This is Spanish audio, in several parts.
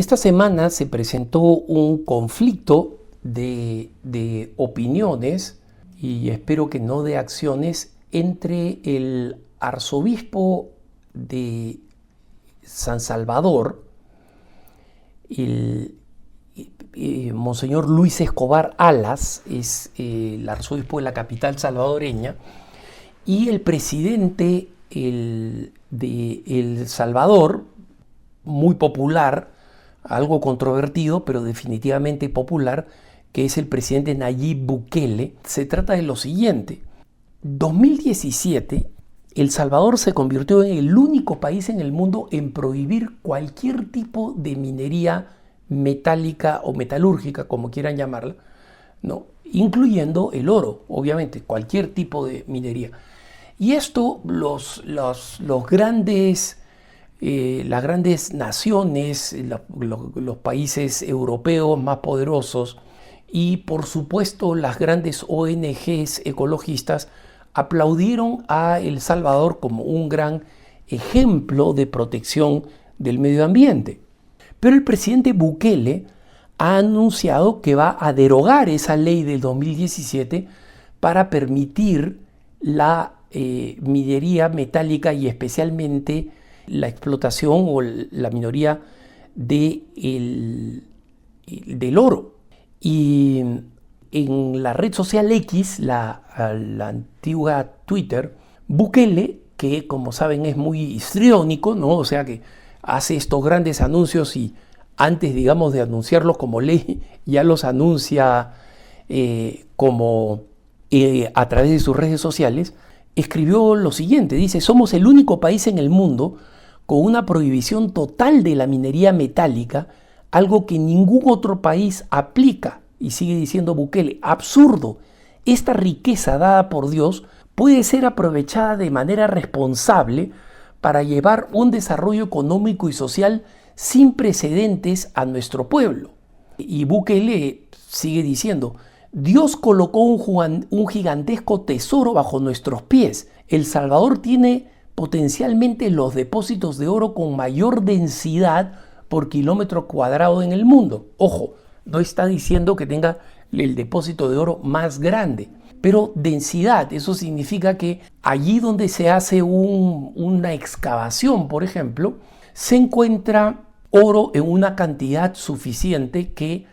Esta semana se presentó un conflicto de opiniones y espero que no de acciones entre el arzobispo de San Salvador, el Monseñor Luis Escobar Alas, es el arzobispo de la capital salvadoreña, y el presidente de El Salvador, muy popular, algo controvertido, pero definitivamente popular, que es el presidente Nayib Bukele. Se trata de lo siguiente: 2017, El Salvador se convirtió en el único país en el mundo en prohibir cualquier tipo de minería metálica o metalúrgica, como quieran llamarla, ¿no? Incluyendo el oro, obviamente, cualquier tipo de minería. Y esto las grandes naciones, los países europeos más poderosos y por supuesto las grandes ONGs ecologistas aplaudieron a El Salvador como un gran ejemplo de protección del medio ambiente. Pero el presidente Bukele ha anunciado que va a derogar esa ley del 2017 para permitir la minería metálica y especialmente la explotación o la minería del oro. Y en la red social X, la antigua Twitter, Bukele, que como saben es muy histriónico, ¿no? O sea que hace estos grandes anuncios y antes, digamos, de anunciarlos como ley, ya los anuncia a través de sus redes sociales, escribió lo siguiente, dice: somos el único país en el mundo con una prohibición total de la minería metálica, algo que ningún otro país aplica. Y sigue diciendo Bukele: absurdo, esta riqueza dada por Dios puede ser aprovechada de manera responsable para llevar un desarrollo económico y social sin precedentes a nuestro pueblo. Y Bukele sigue diciendo: Dios colocó un gigantesco tesoro bajo nuestros pies. El Salvador tiene potencialmente los depósitos de oro con mayor densidad por kilómetro cuadrado en el mundo. Ojo, no está diciendo que tenga el depósito de oro más grande, pero densidad, eso significa que allí donde se hace una excavación, por ejemplo, se encuentra oro en una cantidad suficiente que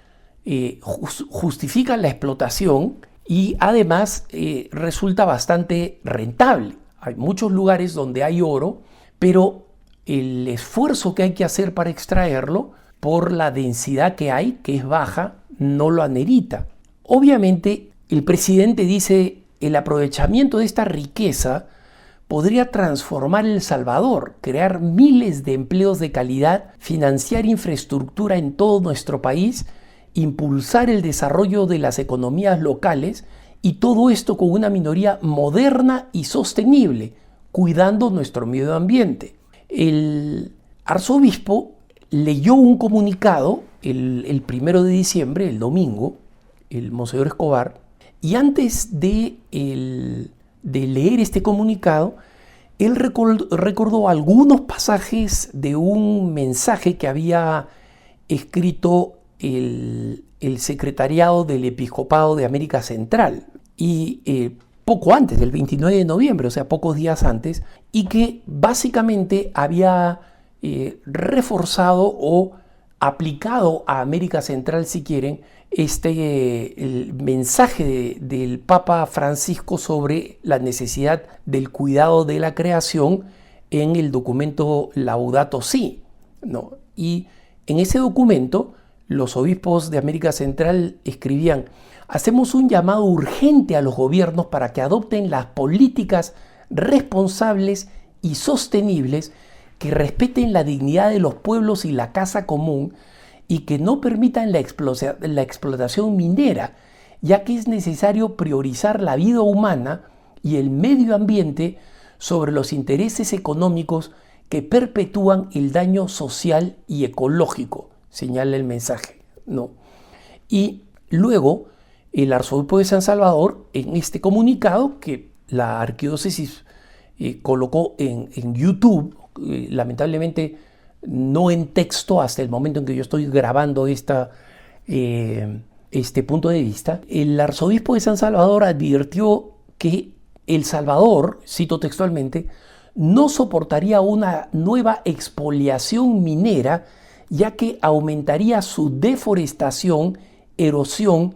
justifica la explotación y además resulta bastante rentable. Hay muchos lugares donde hay oro, pero el esfuerzo que hay que hacer para extraerlo, por la densidad que hay, que es baja, no lo amerita. Obviamente, el presidente dice: el aprovechamiento de esta riqueza podría transformar El Salvador, crear miles de empleos de calidad, financiar infraestructura en todo nuestro país, impulsar el desarrollo de las economías locales, y todo esto con una minoría moderna y sostenible, cuidando nuestro medio ambiente. El arzobispo leyó un comunicado el 1 de diciembre, el domingo, el Monseñor Escobar, y antes de leer este comunicado, él recordó algunos pasajes de un mensaje que había escrito el secretariado del Episcopado de América Central, y poco antes, del 29 de noviembre, o sea, pocos días antes, y que básicamente había reforzado o aplicado a América Central, si quieren, el mensaje del Papa Francisco sobre la necesidad del cuidado de la creación en el documento Laudato Si, ¿no? Y en ese documento los obispos de América Central escribían: hacemos un llamado urgente a los gobiernos para que adopten las políticas responsables y sostenibles que respeten la dignidad de los pueblos y la casa común, y que no permitan la explotación minera, ya que es necesario priorizar la vida humana y el medio ambiente sobre los intereses económicos que perpetúan el daño social y ecológico, señala el mensaje, ¿no? Y luego el arzobispo de San Salvador, en este comunicado que la arquidiócesis colocó en YouTube, lamentablemente no en texto hasta el momento en que yo estoy grabando este punto de vista, el arzobispo de San Salvador advirtió que El Salvador, cito textualmente, no soportaría una nueva expoliación minera, ya que aumentaría su deforestación, erosión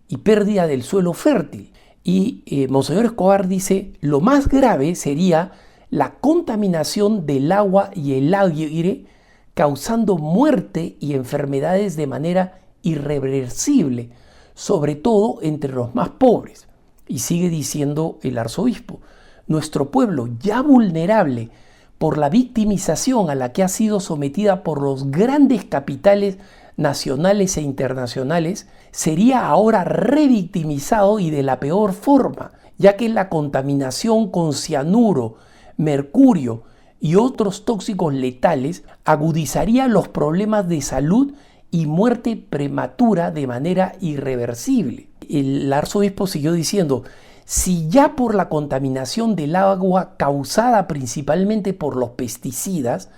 y pérdida del suelo fértil. Y Monseñor Escobar dice, lo más grave sería la contaminación del agua y el aire, causando muerte y enfermedades de manera irreversible, sobre todo entre los más pobres. Y sigue diciendo el arzobispo, nuestro pueblo, ya vulnerable por la victimización a la que ha sido sometida por los grandes capitales nacionales e internacionales, sería ahora revictimizado y de la peor forma, ya que la contaminación con cianuro, mercurio y otros tóxicos letales agudizaría los problemas de salud y muerte prematura de manera irreversible. El arzobispo siguió diciendo, si ya por la contaminación del agua causada principalmente por los pesticidas,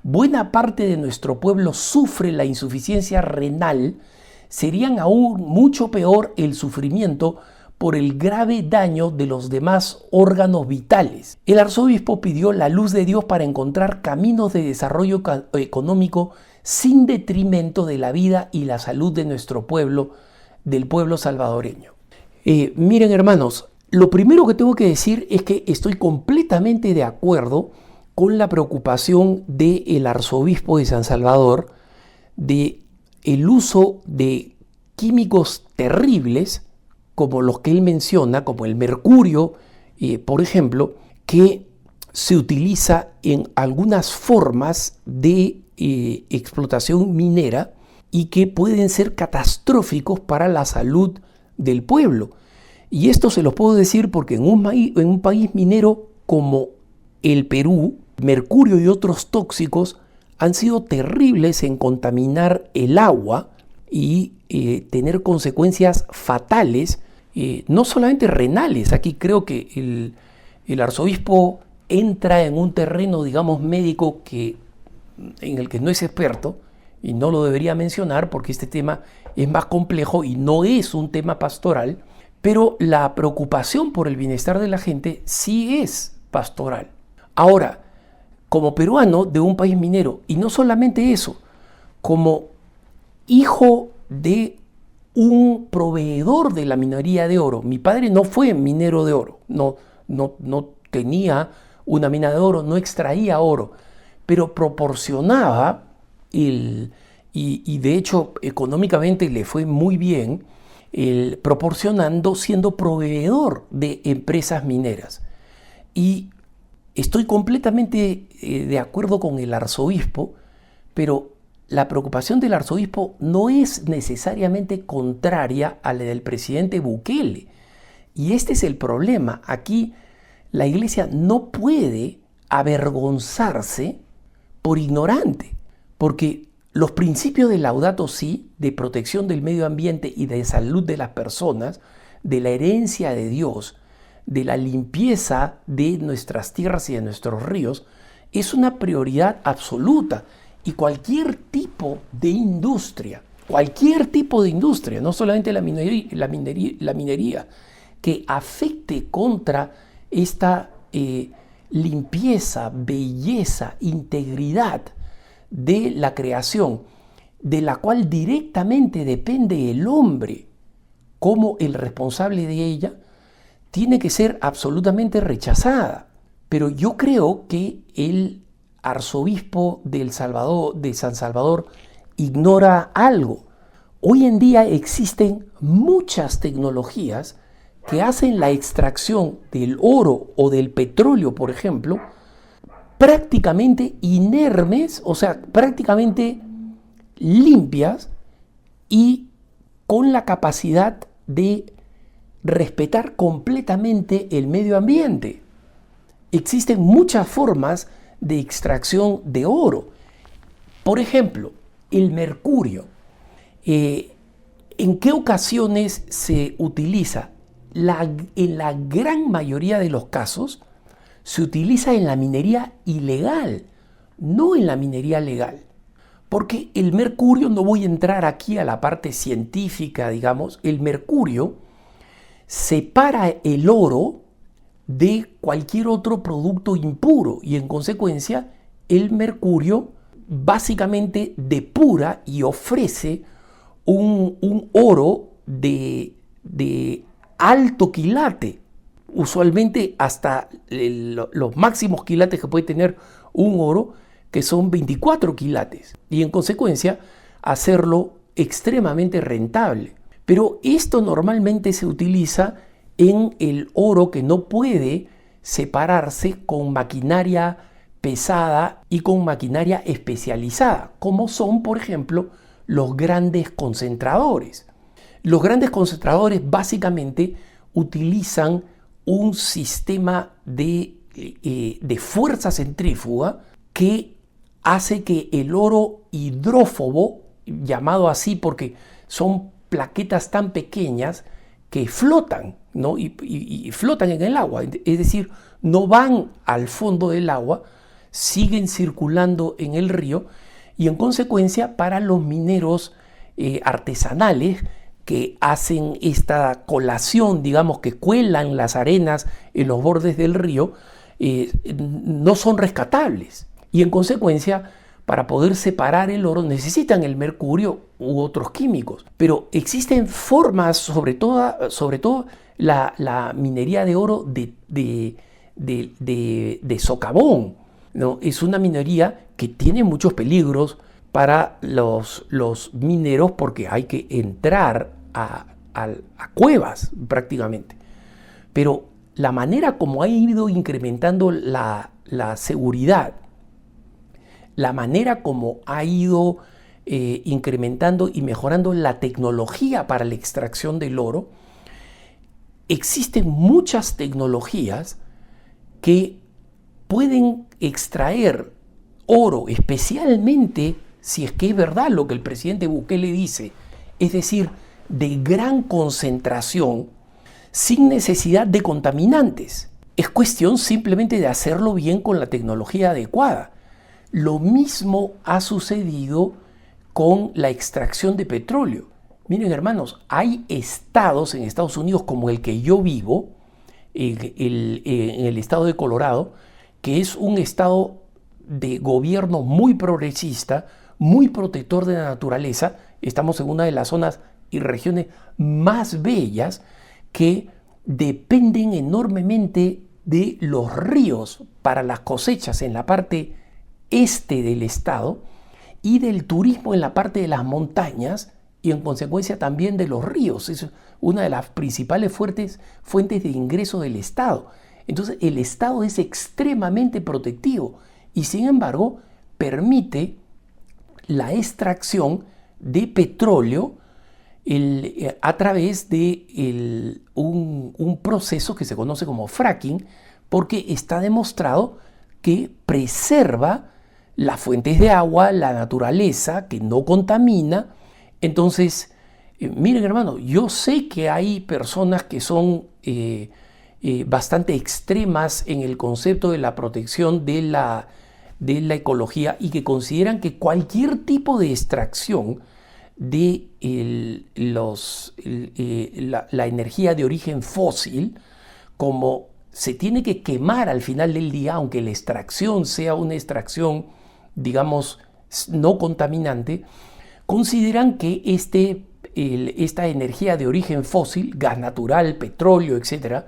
buena parte de nuestro pueblo sufre la insuficiencia renal, serían aún mucho peor el sufrimiento por el grave daño de los demás órganos vitales. El arzobispo pidió la luz de Dios para encontrar caminos de desarrollo económico sin detrimento de la vida y la salud de nuestro pueblo, del pueblo salvadoreño. Miren, hermanos, lo primero que tengo que decir es que estoy completamente de acuerdo con la preocupación del arzobispo de San Salvador de el uso de químicos terribles como los que él menciona, como el mercurio, por ejemplo, que se utiliza en algunas formas de explotación minera y que pueden ser catastróficos para la salud del pueblo. Y esto se los puedo decir porque en un país minero como el Perú, mercurio y otros tóxicos han sido terribles en contaminar el agua y tener consecuencias fatales, no solamente renales. Aquí creo que el arzobispo entra en un terreno, digamos, médico en el que no es experto y no lo debería mencionar porque este tema es más complejo y no es un tema pastoral, pero la preocupación por el bienestar de la gente sí es pastoral. Ahora, como peruano de un país minero, y no solamente eso, como hijo de un proveedor de la minería de oro. Mi padre no fue minero de oro, no tenía una mina de oro, no extraía oro, pero proporcionaba, y de hecho económicamente le fue muy bien, proporcionando, siendo proveedor de empresas mineras. Y estoy completamente de acuerdo con el arzobispo, pero la preocupación del arzobispo no es necesariamente contraria a la del presidente Bukele. Y este es el problema. Aquí la iglesia no puede avergonzarse por ignorante, porque los principios de Laudato Si, de protección del medio ambiente y de salud de las personas, de la herencia de Dios, de la limpieza de nuestras tierras y de nuestros ríos, es una prioridad absoluta. Y cualquier tipo de industria, no solamente la minería, que afecte contra esta limpieza, belleza, integridad de la creación, de la cual directamente depende el hombre como el responsable de ella, tiene que ser absolutamente rechazada. Pero yo creo que el arzobispo de San Salvador ignora algo. Hoy en día existen muchas tecnologías que hacen la extracción del oro o del petróleo, por ejemplo, prácticamente inermes, o sea, prácticamente limpias y con la capacidad de respetar completamente el medio ambiente. Existen muchas formas de extracción de oro. Por ejemplo, el mercurio. ¿En qué ocasiones se utiliza? En la gran mayoría de los casos se utiliza en la minería ilegal, no en la minería legal. Porque el mercurio, no voy a entrar aquí a la parte científica, digamos, el mercurio separa el oro de cualquier otro producto impuro y en consecuencia el mercurio básicamente depura y ofrece un oro de alto quilate, usualmente hasta los máximos quilates que puede tener un oro, que son 24 quilates, y en consecuencia hacerlo extremadamente rentable. Pero esto normalmente se utiliza en el oro que no puede separarse con maquinaria pesada y con maquinaria especializada, como son, por ejemplo, los grandes concentradores. Los grandes concentradores básicamente utilizan un sistema de fuerza centrífuga que hace que el oro hidrófobo, llamado así porque son plaquetas tan pequeñas que flotan, ¿no? y flotan en el agua, es decir, no van al fondo del agua, siguen circulando en el río y en consecuencia para los mineros artesanales que hacen esta colación, digamos, que cuelan las arenas en los bordes del río, no son rescatables. Y en consecuencia, para poder separar el oro necesitan el mercurio u otros químicos. Pero existen formas, sobre todo la minería de oro de socavón, ¿no? Es una minería que tiene muchos peligros para los mineros porque hay que entrar a cuevas prácticamente. Pero la manera como ha ido incrementando la seguridad, la manera como ha ido incrementando y mejorando la tecnología para la extracción del oro, existen muchas tecnologías que pueden extraer oro, especialmente si es que es verdad lo que el presidente Bukele dice, es decir, de gran concentración, sin necesidad de contaminantes. Es cuestión simplemente de hacerlo bien con la tecnología adecuada. Lo mismo ha sucedido con la extracción de petróleo. Miren, hermanos, hay estados en Estados Unidos como el que yo vivo, en el estado de Colorado, que es un estado de gobierno muy progresista, muy protector de la naturaleza. Estamos en una de las zonas y regiones más bellas que dependen enormemente de los ríos para las cosechas en la parte este del estado y del turismo en la parte de las montañas y en consecuencia también de los ríos. Es una de las principales fuentes de ingreso del estado. Entonces el estado es extremadamente protectivo y sin embargo permite la extracción de petróleo a través de un proceso que se conoce como fracking, porque está demostrado que preserva las fuentes de agua, la naturaleza, que no contamina. Entonces, miren, hermano, yo sé que hay personas que son bastante extremas en el concepto de la protección de la ecología y que consideran que cualquier tipo de extracción de la energía de origen fósil, como se tiene que quemar al final del día, aunque la extracción sea una extracción, digamos, no contaminante, consideran que esta energía de origen fósil, gas natural, petróleo, etc.,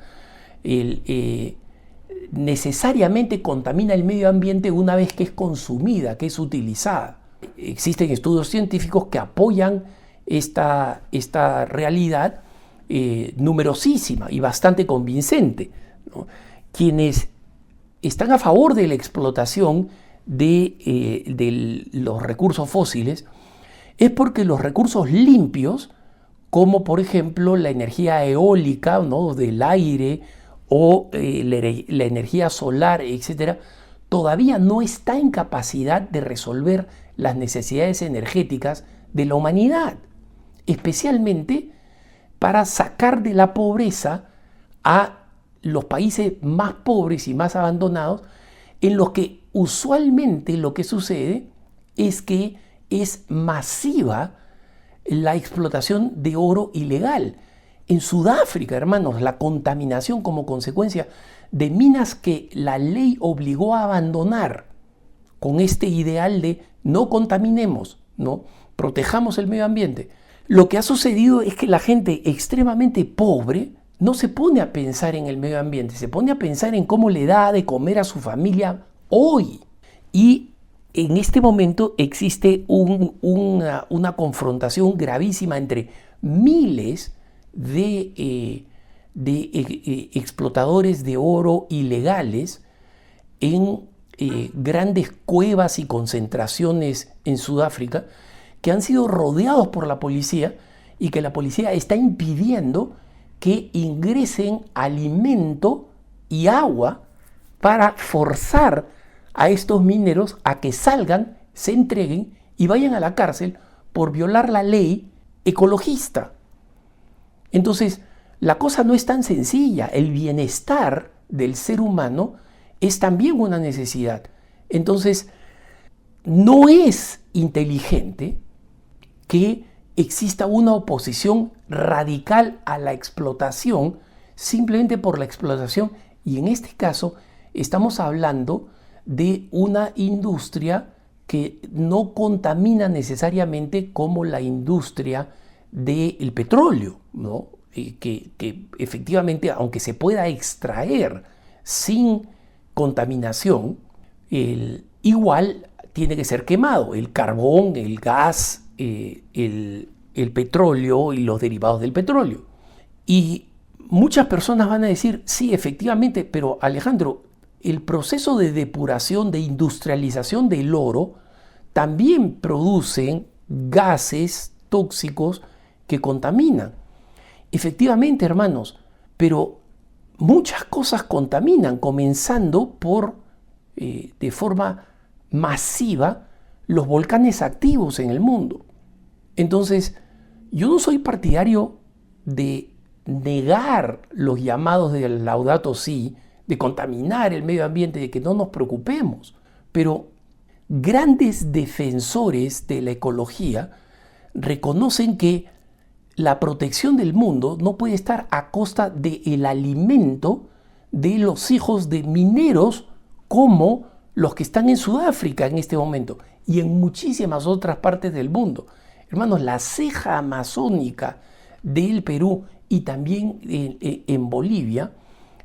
necesariamente contamina el medio ambiente una vez que es consumida, que es utilizada. Existen estudios científicos que apoyan esta realidad numerosísima y bastante convincente, ¿no? Quienes están a favor de la explotación de los recursos fósiles es porque los recursos limpios, como por ejemplo la energía eólica, ¿no?, del aire o la energía solar, etcétera, todavía no está en capacidad de resolver las necesidades energéticas de la humanidad, especialmente para sacar de la pobreza a los países más pobres y más abandonados, en los que usualmente lo que sucede es que es masiva la explotación de oro ilegal. En Sudáfrica, hermanos, la contaminación como consecuencia de minas que la ley obligó a abandonar con este ideal de no contaminemos, ¿no? Protejamos el medio ambiente. Lo que ha sucedido es que la gente extremadamente pobre no se pone a pensar en el medio ambiente, se pone a pensar en cómo le da de comer a su familia hoy. Y en este momento existe una confrontación gravísima entre miles de explotadores de oro ilegales en grandes cuevas y concentraciones en Sudáfrica que han sido rodeados por la policía y que la policía está impidiendo que ingresen alimento y agua para forzar a estos mineros a que salgan, se entreguen y vayan a la cárcel por violar la ley ecologista. Entonces, la cosa no es tan sencilla. El bienestar del ser humano es también una necesidad. Entonces, no es inteligente que exista una oposición radical a la explotación simplemente por la explotación. Y en este caso, estamos hablando de una industria que no contamina necesariamente como la industria del petróleo, ¿no? Que efectivamente, aunque se pueda extraer sin contaminación, igual tiene que ser quemado. El carbón, el gas, el petróleo y los derivados del petróleo. Y muchas personas van a decir, sí, efectivamente, pero Alejandro, el proceso de depuración, de industrialización del oro, también producen gases tóxicos que contaminan. Efectivamente, hermanos, pero muchas cosas contaminan, comenzando por, de forma masiva, los volcanes activos en el mundo. Entonces, yo no soy partidario de negar los llamados del Laudato Si, de contaminar el medio ambiente, de que no nos preocupemos, pero grandes defensores de la ecología reconocen que la protección del mundo no puede estar a costa del alimento de los hijos de mineros como los que están en Sudáfrica en este momento y en muchísimas otras partes del mundo. Hermanos, la ceja amazónica del Perú y también en Bolivia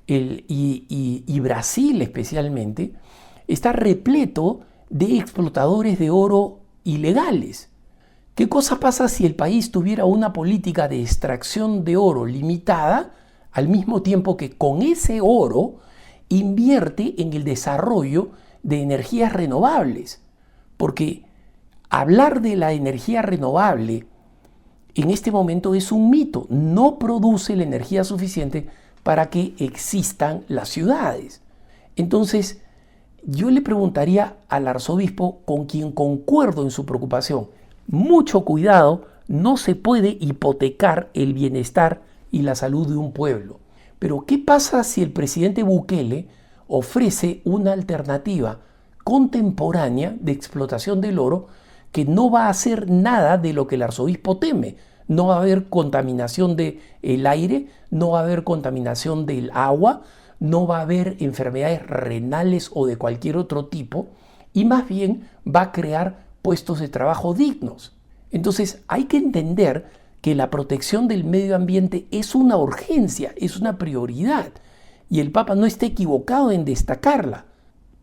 y Brasil especialmente, está repleto de explotadores de oro ilegales. ¿Qué cosa pasa si el país tuviera una política de extracción de oro limitada, al mismo tiempo que con ese oro invierte en el desarrollo de energías renovables? Porque hablar de la energía renovable en este momento es un mito, no produce la energía suficiente para que existan las ciudades. Entonces, yo le preguntaría al arzobispo, con quien concuerdo en su preocupación, mucho cuidado, no se puede hipotecar el bienestar y la salud de un pueblo. Pero, ¿qué pasa si el presidente Bukele ofrece una alternativa contemporánea de explotación del oro que no va a hacer nada de lo que el arzobispo teme? No va a haber contaminación del aire, no va a haber contaminación del agua, no va a haber enfermedades renales o de cualquier otro tipo, y más bien va a crear puestos de trabajo dignos. Entonces hay que entender que la protección del medio ambiente es una urgencia, es una prioridad, y el Papa no está equivocado en destacarla.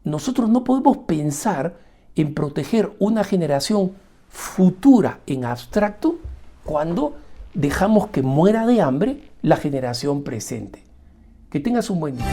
Nosotros no podemos pensar en proteger una generación futura en abstracto cuando dejamos que muera de hambre la generación presente. Que tengas un buen día.